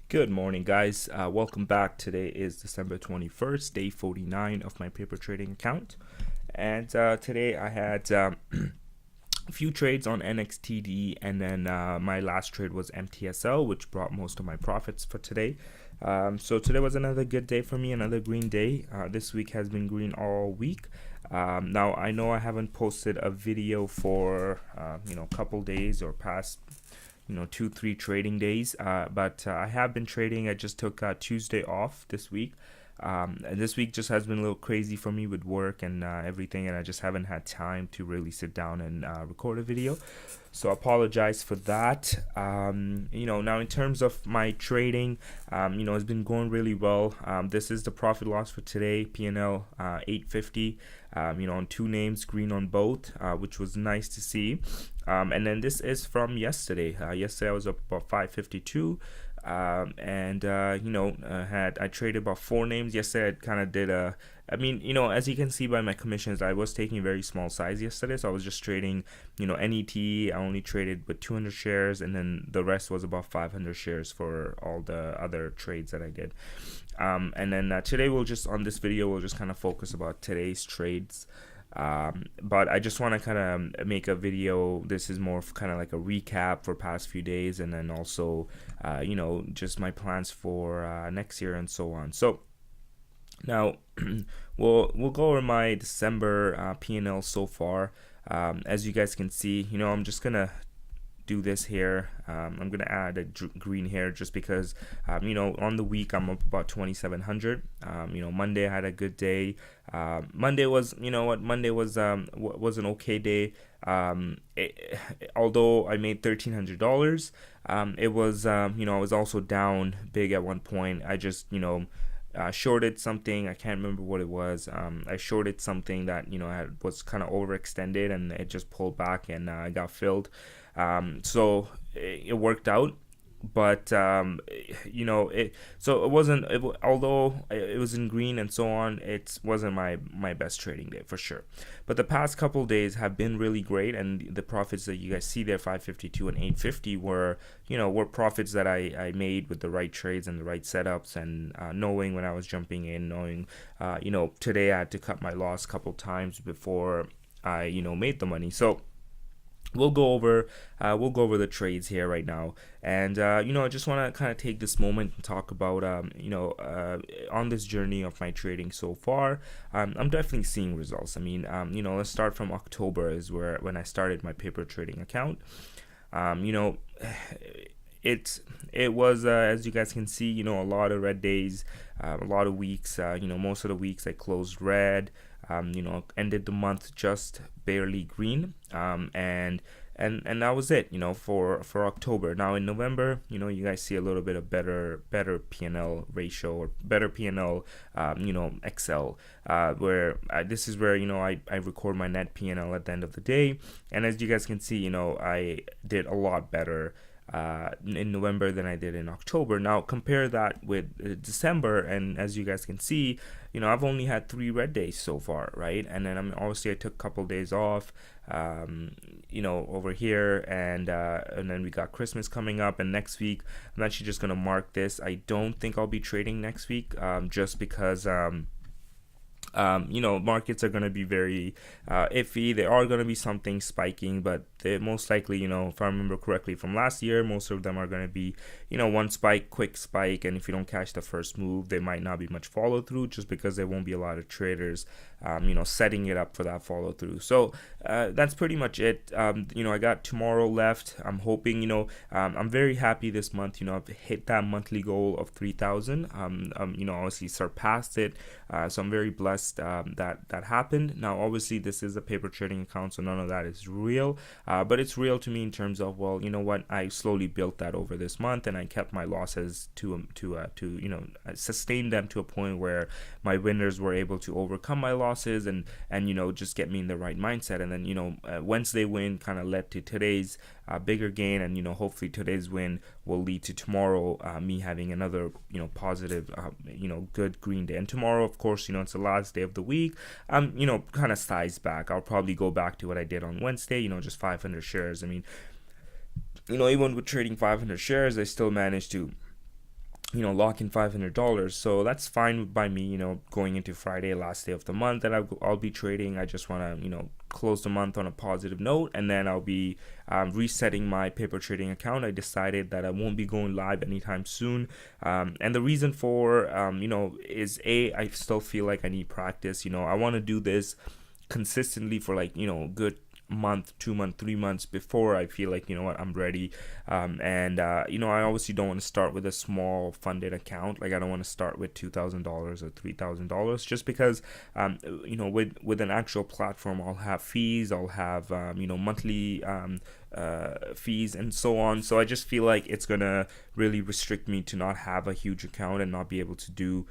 Good morning, guys. Welcome back. Today is December 21st, day 49 of my paper trading account. And today I had a few trades on NXTD, and then my last trade was MTSL, which brought most of my profits for today. So today was another good day for me, another green day. This week has been green all week. Now I know I haven't posted a video for a couple days or past 2-3 trading days, but I have been trading. I just took Tuesday off this week, and this week just has been a little crazy for me with work and everything, and I just haven't had time to really sit down and record a video, so I apologize for that. Now in terms of my trading, it's been going really well. This is the profit loss for today, P&L 850, on two names, green on both, which was nice to see. And then this is from yesterday. Yesterday I was up about 552, and I traded about four names yesterday. I kind of did as you can see by my commissions, I was taking very small size yesterday, so I was just trading NET. I only traded with 200 shares, and then the rest was about 500 shares for all the other trades that I did. And then today on this video we'll just kind of focus about today's trades. But I just want to kind of make a video. This is more kind of like a recap for past few days, and then also just my plans for next year and so on. So now we'll go over my December P&L so far. As you guys can see, I'm just gonna do this here. I'm gonna add a green here just because on the week I'm up about 2,700. Monday I had a good day. Monday was was an okay day. Although I made $1,300, it was I was also down big at one point. I just shorted something. I can't remember what it was. I shorted something that was kind of overextended, and it just pulled back, and I got filled. So it worked out, but although it was in green and so on, it wasn't my best trading day for sure. But the past couple days have been really great, and the profits that you guys see there, 552 and 850, were profits that I made with the right trades and the right setups, and knowing when I was jumping in, knowing today I had to cut my loss a couple times before I made the money. So we'll go over the trades here right now, and I just want to kind of take this moment and talk about on this journey of my trading so far. I'm definitely seeing results. I mean, let's start from October, is when I started my paper trading account. It was as you guys can see, a lot of red days, a lot of weeks. Most of the weeks I closed red. Ended the month just barely green, and that was it, for October. Now in November, you guys see a little bit of better P&L ratio, or better P&L, Excel, where this is where I record my net P&L at the end of the day, and as you guys can see, I did a lot better in November than I did in October. Now compare that with December, and as you guys can see, I've only had 3 red days so far, right? And then obviously I took a couple days off over here, and then we got Christmas coming up, and next week I'm actually just gonna mark this. I don't think I'll be trading next week, just because markets are going to be very iffy. There are going to be some things spiking, but they most likely, if I remember correctly from last year, most of them are going to be, one spike, quick spike, and if you don't catch the first move, there might not be much follow through, just because there won't be a lot of traders, setting it up for that follow through. So that's pretty much it. I got tomorrow left. I'm hoping, I'm very happy this month. I've hit that monthly goal of 3,000. Obviously surpassed it. So I'm very blessed that happened. Now obviously this is a paper trading account, so none of that is real, but it's real to me in terms of, well, I slowly built that over this month, and I kept my losses to sustain them to a point where my winners were able to overcome my losses, and just get me in the right mindset. And then Wednesday win kind of led to today's bigger gain, and hopefully today's win will lead to tomorrow me having another positive good green day. And tomorrow, of course, it's the last day of the week. Kind of size back. I'll probably go back to what I did on Wednesday, just 500 shares. I mean, even with trading 500 shares, I still managed to lock in $500. So that's fine by me, going into Friday, last day of the month that I'll be trading. I just want to, close the month on a positive note, and then I'll be resetting my paper trading account. I decided that I won't be going live anytime soon. And the reason for, is I still feel like I need practice. I want to do this consistently for like, good month, 2 month, 3 months before I feel like, I'm ready. And I obviously don't want to start with a small funded account. Like I don't want to start with $2,000 or $3,000, just because with an actual platform I'll have fees, I'll have monthly fees and so on. So I just feel like it's gonna really restrict me to not have a huge account and not be able to do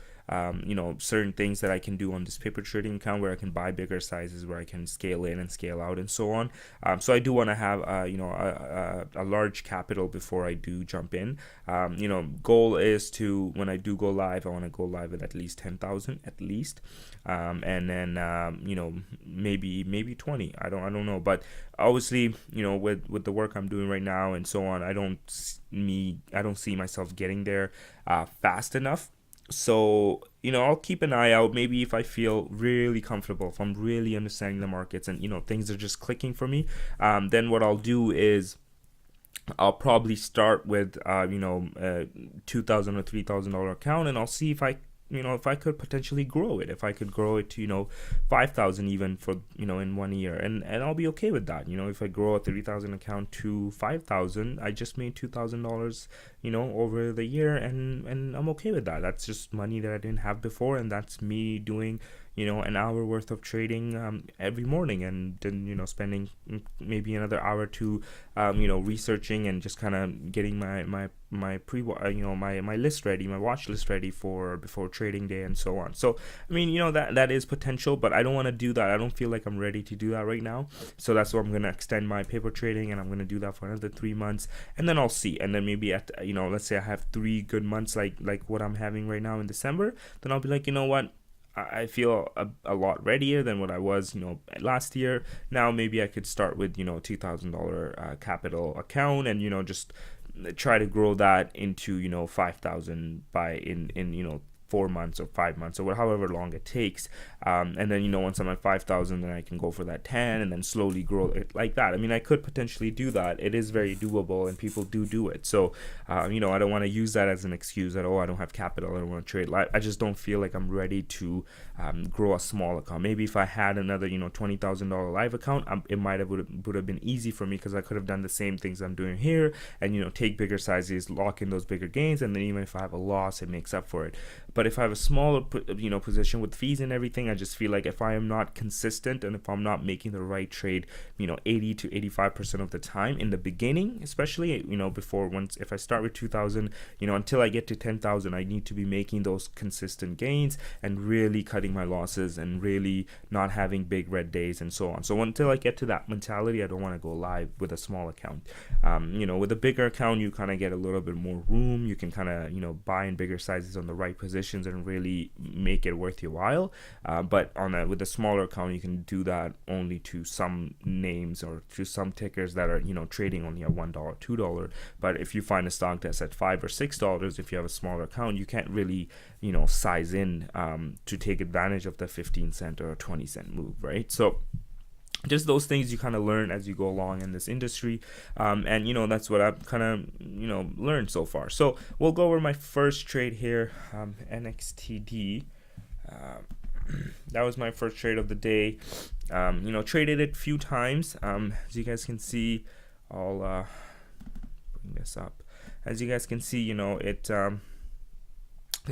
certain things that I can do on this paper trading account, where I can buy bigger sizes, where I can scale in and scale out and so on. So I do want to have a large capital before I do jump in. Goal is to, when I do go live, I want to go live with at least 10,000 at least, and then maybe 20. I don't know, but obviously with the work I'm doing right now and so on, I don't see myself getting there fast enough. So I'll keep an eye out. Maybe if I feel really comfortable, if I'm really understanding the markets and things are just clicking for me, then what I'll do is I'll probably start with $2,000 or $3,000 account, and I'll see if I could potentially grow it, if I could grow it to 5,000 even for in 1 year, and I'll be okay with that. If I grow a 3,000 account to 5,000, I just made $2,000 over the year, and I'm okay with that. That's just money that I didn't have before, and that's me doing an hour worth of trading every morning, and then spending maybe another hour to researching and just kind of getting my pre my list ready, my watch list ready for before trading day and so on. So that is potential, but I don't want to do that. I don't feel like I'm ready to do that right now. So that's why I'm going to extend my paper trading, and I'm going to do that for another 3 months, and then I'll see. And then maybe at let's say I have 3 good months like what I'm having right now in December, then I'll be like, what, I feel a lot readier than what I was, last year. Now maybe I could start with, $2,000 capital account, and just try to grow that into 5,000 by in 4 months or 5 months or however long it takes, and then once I'm at 5,000, then I can go for that 10 and then slowly grow it like that. I could potentially do that. It is very doable, and people do it. So I don't want to use that as an excuse that, I don't have capital, I don't want to trade live. I just don't feel like I'm ready to grow a small account. Maybe if I had another $20,000 live account, it might have would have been easy for me, because I could have done the same things I'm doing here, and take bigger sizes, lock in those bigger gains, and then even if I have a loss, it makes up for it. But if I have a smaller position with fees and everything, I just feel like if I am not consistent, and if I'm not making the right trade 80 to 85% of the time in the beginning, especially before, if I start with 2,000, until I get to 10,000, I need to be making those consistent gains and really cutting my losses and really not having big red days and so on. So until I get to that mentality, I don't want to go live with a small account. With a bigger account, you kind of get a little bit more room. You can kind of buy in bigger sizes on the right positions and really make it worth your while. But with a smaller account, you can do that only to some names or to some tickers that are trading only at $1, $2. But if you find a stock that's at $5 or $6, if you have a smaller account, you can't really size in to take advantage of the 15-cent or 20-cent move, right? So just those things you kind of learn as you go along in this industry, and that's what I've kind of learned so far. So we'll go over my first trade here, NXTD. That was my first trade of the day. Traded it a few times. As you guys can see, I'll bring this up. As you guys can see, it's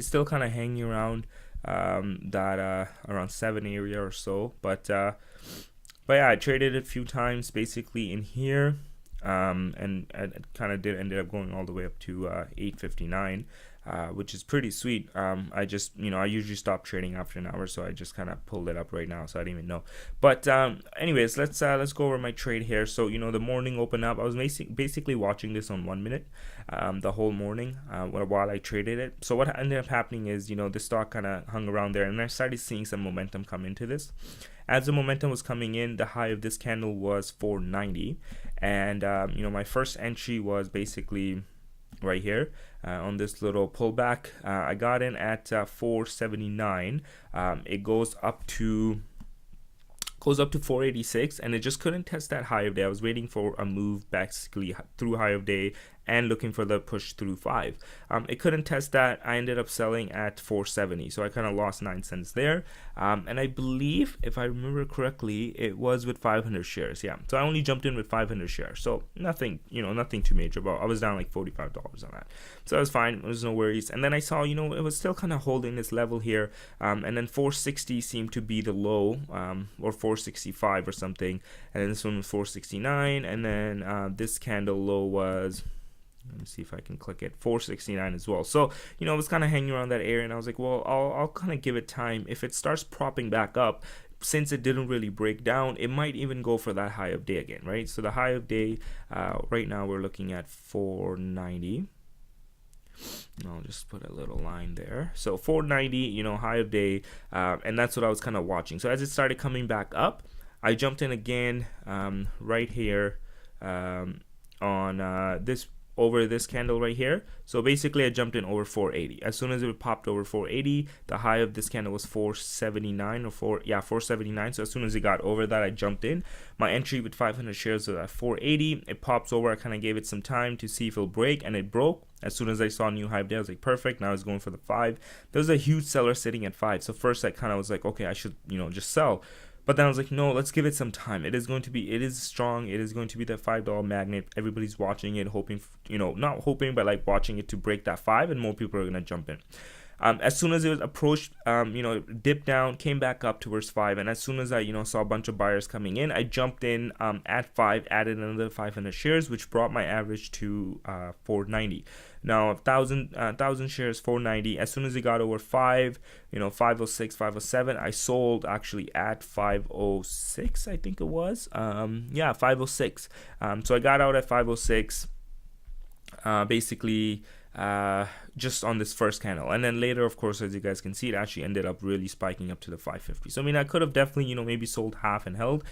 still kind of hanging around that around 7 area or so, but yeah, I traded it a few times basically in here, and it kind of ended up going all the way up to 859, which is pretty sweet. I just I usually stop trading after an hour, so I just kind of pulled it up right now, so I didn't even know. But anyways, let's go over my trade here. So the morning opened up. I was basically watching this on 1 minute the whole morning while I traded it. So what ended up happening is the stock kind of hung around there, and I started seeing some momentum come into this. As the momentum was coming in, the high of this candle was 490, and my first entry was basically right here. on this little pullback. I got in at 479. It goes up to 486, and it just couldn't test that high of day. I was waiting for a move basically through high of day and looking for the push through 5. It couldn't test that. I ended up selling at 470, so I kind of lost 9 cents there. And I believe, if I remember correctly, it was with 500 shares. Yeah, so I only jumped in with 500 shares, so nothing too major. But I was down like $45 on that, so that was fine. There was no worries. And then I saw, it was still kind of holding this level here, and then 460 seemed to be the low, or 465 or something, and then this one was 469, and then this candle low was, let me see if I can click it, 469 as well. So it was kind of hanging around that area, and I was like, well, I'll kind of give it time. If it starts propping back up, since it didn't really break down, it might even go for that high of day again, right? So the high of day right now we're looking at 490. I'll just put a little line there. So 490, high of day, and that's what I was kind of watching. So as it started coming back up, I jumped in again right here on this, over this candle right here. So basically I jumped in over 480. As soon as it popped over 480, the high of this candle was 479 or 479. So as soon as it got over that, I jumped in. My entry with 500 shares was at 480. It pops over. I kind of gave it some time to see if it'll break, and it broke. As soon as I saw a new high there, I was like, perfect. Now it's going for the 5. There's a huge seller sitting at 5. So first I kind of was like, okay, I should, just sell. But then I was like, no, let's give it some time. It is strong. It is going to be that $5 magnet. Everybody's watching it, hoping, not hoping, but like watching it to break that 5, and more people are going to jump in. As soon as it was approached, it dipped down, came back up towards 5, and as soon as I, saw a bunch of buyers coming in, I jumped in at 5, added another 500 shares, which brought my average to 490. Now 1,000 shares, 490. As soon as it got over 5, 506, 507, I sold actually at 506, I think it was. 506. So I got out at 506. Basically. Just on this first candle, and then later, of course, as you guys can see, it actually ended up really spiking up to the 550. So I mean, I could have definitely maybe sold half and held.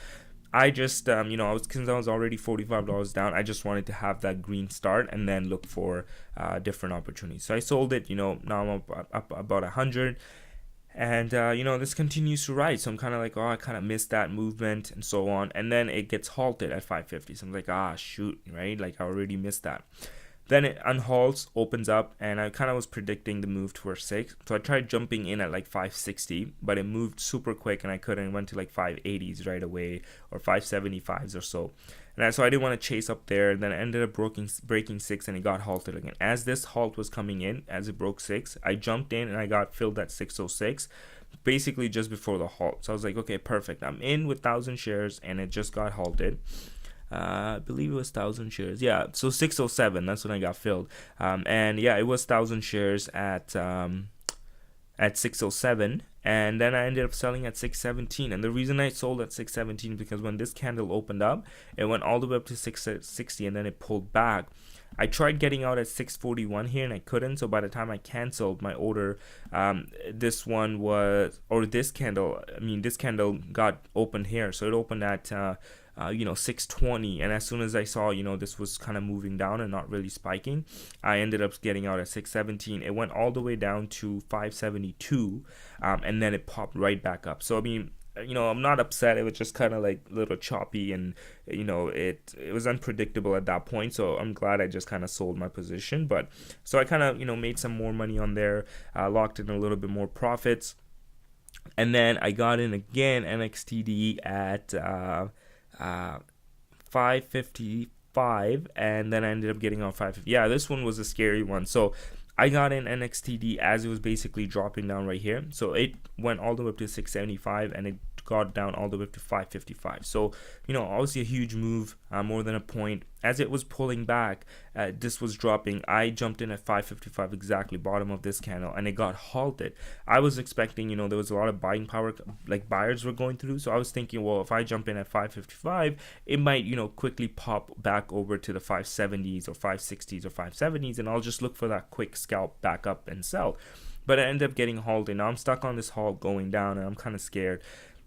I just since I was already $45 down, I just wanted to have that green start and then look for different opportunities. So I sold it. Now I'm up about 100. And this continues to rise, so I'm kind of like, I kind of missed that movement and so on, and then it gets halted at 550. So I'm like, shoot, right? Like I already missed that. Then it unhalts, opens up, and I kind of was predicting the move towards 6. So I tried jumping in at like 560, but it moved super quick, and I couldn't. It went to like 580s right away, or 575s or so. And so I didn't want to chase up there. Then I ended up breaking 6, and it got halted again. As this halt was coming in, as it broke 6, I jumped in, and I got filled at 606, basically just before the halt. So I was like, okay, perfect. I'm in with 1,000 shares, and it just got halted. I believe it was 1,000 shares. Yeah, so 607. That's when I got filled. And yeah, it was 1,000 shares at 607, and then I ended up selling at 617. And the reason I sold at 617 is because when this candle opened up, it went all the way up to 660, and then it pulled back. I tried getting out at 641 here, and I couldn't. So by the time I canceled my order, this candle got opened here. So it opened at 620, and as soon as I saw this was kind of moving down and not really spiking, I ended up getting out at 617. It went all the way down to 572, and then it popped right back up. So I mean, I'm not upset. It was just kind of like a little choppy, and it was unpredictable at that point. So I'm glad I just kind of sold my position. But so I kind of made some more money on there, locked in a little bit more profits, and then I got in again NXTD at 555, and then I ended up getting on 550. Yeah, this one was a scary one. So I got in NXTD as it was basically dropping down right here. So it went all the way up to 675, and it got down all the way up to 555. So obviously a huge move, more than a point. As it was pulling back, this was dropping. I jumped in at 555, exactly bottom of this candle, and it got halted. I was expecting there was a lot of buying power, like buyers were going through. So I was thinking, well, if I jump in at 555, it might quickly pop back over to the 570s or 560s or 570s, and I'll just look for that quick scalp back up and sell. But I ended up getting halted. Now I'm stuck on this halt going down, and I'm kind of scared.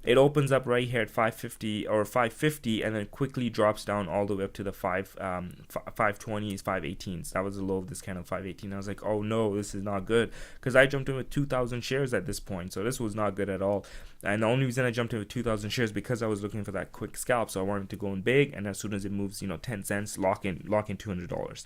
it opens up right here at 550 or 550, and then quickly drops down all the way up to the 520s, 518s. That was the low of this candle, 518. I was like, oh no, this is not good, because I jumped in with 2,000 shares at this point, so this was not good at all. And the only reason I jumped in with 2,000 shares because I was looking for that quick scalp, so I wanted to go in big, and as soon as it moves, 10 cents, lock in $200.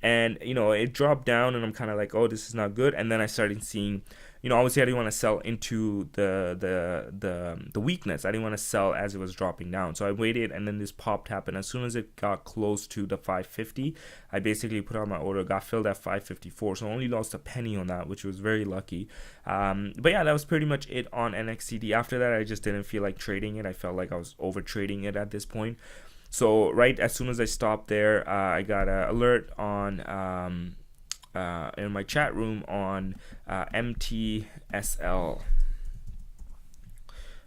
And it dropped down, and I'm kind of like, oh, this is not good. And then I started seeing, obviously I didn't want to sell into the weakness. I didn't want to sell as it was dropping down, so I waited, and then this popped happened. As soon as it got close to the 550, I basically put on my order, got filled at 554, so I only lost a penny on that, which was very lucky. But yeah, that was pretty much it on NXTD. After that, I just didn't feel like trading it. I felt like I was over trading it at this point. So right as soon as I stopped there, I got an alert on in my chat room on MTSL.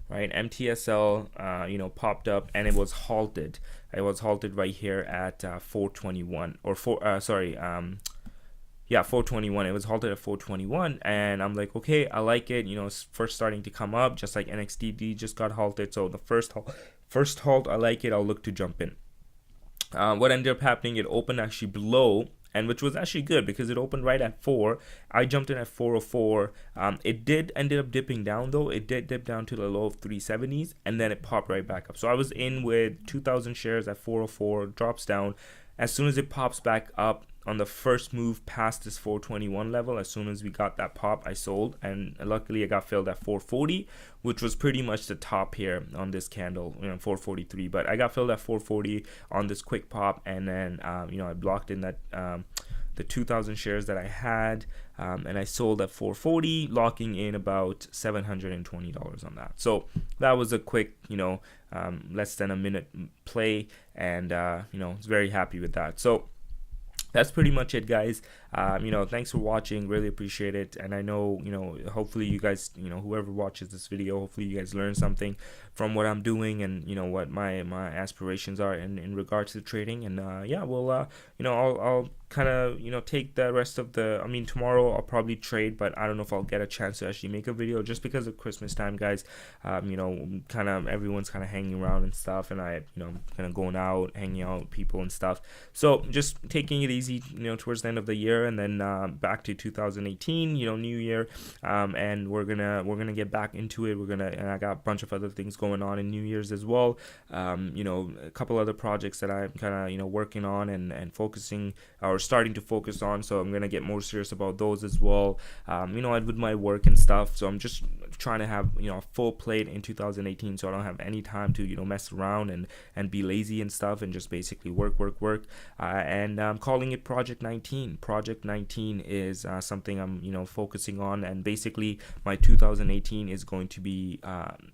Right, MTSL, popped up, and it was halted. It was halted right here at 421 or 421. It was halted at 421, and I'm like, okay, I like it. It's first starting to come up, just like NXTD just got halted. So the first halt, I like it. I'll look to jump in. What ended up happening, it opened actually below, and which was actually good because it opened right at 4. I jumped in at 404. It did ended up dipping down though. It did dip down to the low of 370s, and then it popped right back up. So I was in with 2,000 shares at 404, drops down. As soon as it pops back up on the first move past this 421 level, as soon as we got that pop, I sold, and luckily I got filled at 440, which was pretty much the top here on this candle, 443. But I got filled at 440 on this quick pop, and then I blocked in that the 2,000 shares that I had, and I sold at 440, locking in about $720 on that. So that was a quick, less than a minute play, and I was very happy with that. So that's pretty much it, guys. Thanks for watching, really appreciate it. And I know, hopefully you guys, whoever watches this video, hopefully you guys learn something from what I'm doing, and what my aspirations are in regards to trading. And I'll kind of take the rest of tomorrow I'll probably trade, but I don't know if I'll get a chance to actually make a video, just because of Christmas time, guys. Kind of everyone's kind of hanging around and stuff, and I kind of going out, hanging out with people and stuff. So just taking it easy, towards the end of the year, and then back to 2018, new year, and we're gonna get back into it. And I got a bunch of other things going on in New Year's as well. A couple other projects that I'm kind of working on and focusing, or starting to focus on, so I'm gonna get more serious about those as well. With my work and stuff, so I'm just trying to have a full plate in 2018, so I don't have any time to mess around and be lazy and stuff, and just basically work, and I'm calling it Project 19. Project 19 is something I'm focusing on, and basically my 2018 is going to be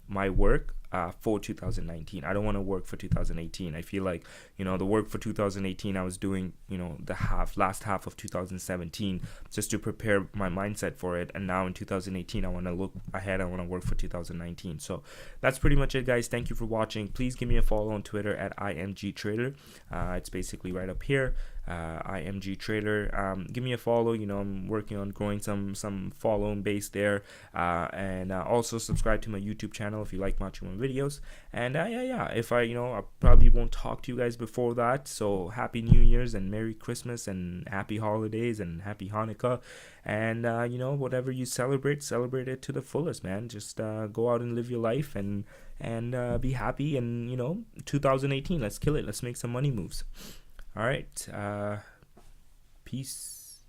my work for 2019. I don't want to work for 2018. I feel like the work for 2018 I was doing the last half of 2017, just to prepare my mindset for it, and now in 2018 I want to look ahead. I want to work for 2019. So that's pretty much it, guys. Thank you for watching. Please give me a follow on Twitter at IMGTrader. It's basically right up here, IMG Trader. Give me a follow. I'm working on growing some following base there, and also subscribe to my YouTube channel if you like watching my videos. And if I probably won't talk to you guys before that, so happy New Year's and Merry Christmas and happy holidays and happy Hanukkah, and whatever you celebrate it to the fullest, man. Just go out and live your life and be happy, and 2018, let's kill it. Let's make some money moves. All right. Peace.